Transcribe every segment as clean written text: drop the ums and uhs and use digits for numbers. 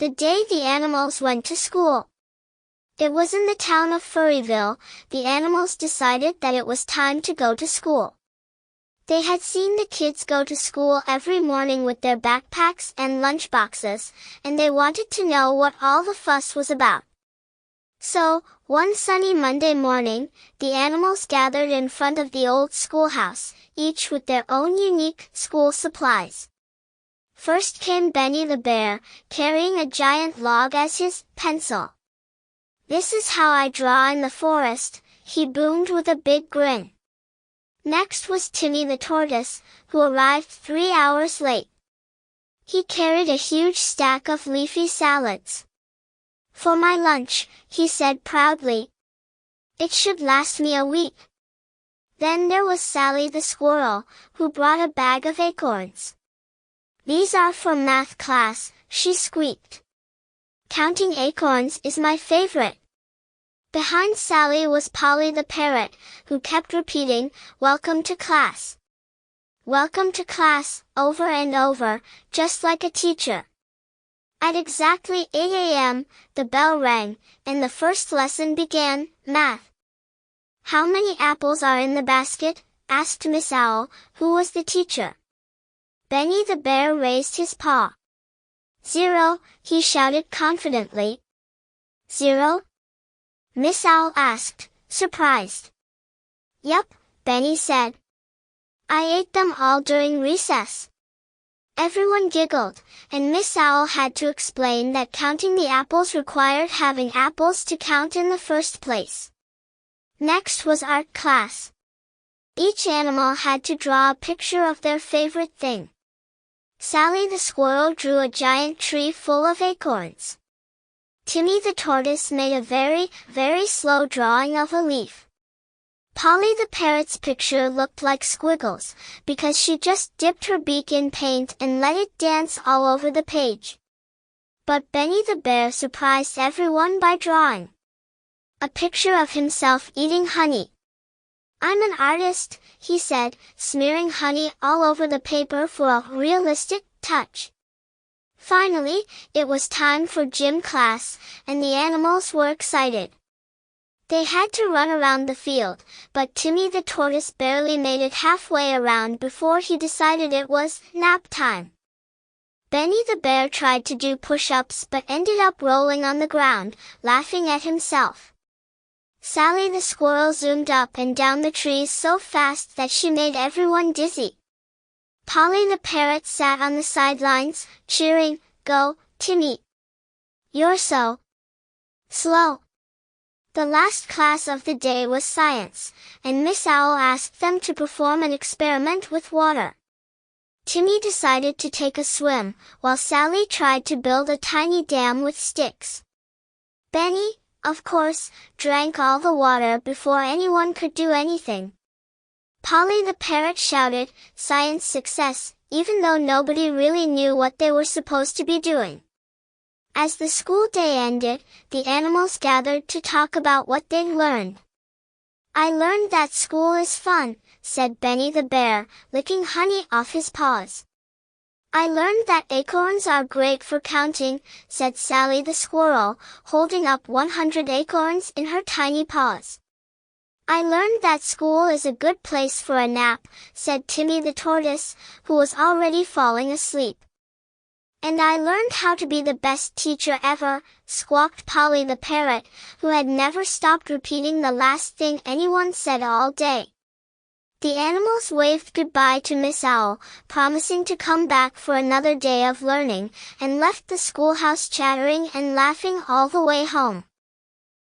The day the animals went to school. It was in the town of Furryville. The animals decided that it was time to go to school. They had seen the kids go to school every morning with their backpacks and lunchboxes, and they wanted to know what all the fuss was about. So, one sunny Monday morning, the animals gathered in front of the old schoolhouse, each with their own unique school supplies. First came Benny the bear, carrying a giant log as his pencil. "This is how I draw in the forest," he boomed with a big grin. Next was Timmy the Tortoise, who arrived 3 hours late. He carried a huge stack of leafy salads. "For my lunch," he said proudly. "It should last me a week." Then there was Sally the squirrel, who brought a bag of acorns. "These are for math class," she squeaked. "Counting acorns is my favorite." Behind Sally was Polly the Parrot, who kept repeating, "Welcome to class. Welcome to class," over and over, just like a teacher. At exactly 8 a.m., the bell rang, and the first lesson began, math. "How many apples are in the basket?" asked Miss Owl, who was the teacher. Benny the bear raised his paw. "0, he shouted confidently. "0? Miss Owl asked, surprised. "Yup," Benny said. "I ate them all during recess." Everyone giggled, and Miss Owl had to explain that counting the apples required having apples to count in the first place. Next was art class. Each animal had to draw a picture of their favorite thing. Sally the squirrel drew a giant tree full of acorns. Timmy the tortoise made a very, very slow drawing of a leaf. Polly the parrot's picture looked like squiggles, because she just dipped her beak in paint and let it dance all over the page. But Benny the bear surprised everyone by drawing a picture of himself eating honey. "I'm an artist," he said, smearing honey all over the paper for a realistic touch. Finally, it was time for gym class, and the animals were excited. They had to run around the field, but Timmy the tortoise barely made it halfway around before he decided it was nap time. Benny the bear tried to do push-ups but ended up rolling on the ground, laughing at himself. Sally the squirrel zoomed up and down the trees so fast that she made everyone dizzy. Polly the parrot sat on the sidelines, cheering, "Go, Timmy! You're so slow." The last class of the day was science, and Miss Owl asked them to perform an experiment with water. Timmy decided to take a swim, while Sally tried to build a tiny dam with sticks. Benny, of course, drank all the water before anyone could do anything. Polly the parrot shouted, "Science success," even though nobody really knew what they were supposed to be doing. As the school day ended, the animals gathered to talk about what they'd learned. "I learned that school is fun," said Benny the bear, licking honey off his paws. "I learned that acorns are great for counting," said Sally the squirrel, holding up 100 acorns in her tiny paws. "I learned that school is a good place for a nap," said Timmy the tortoise, who was already falling asleep. "And I learned how to be the best teacher ever," squawked Polly the parrot, who had never stopped repeating the last thing anyone said all day. The animals waved goodbye to Miss Owl, promising to come back for another day of learning, and left the schoolhouse chattering and laughing all the way home.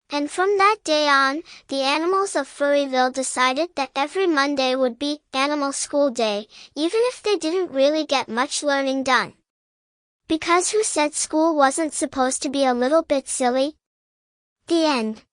And from that day on, the animals of Furryville decided that every Monday would be Animal School Day, even if they didn't really get much learning done. Because who said school wasn't supposed to be a little bit silly? The end.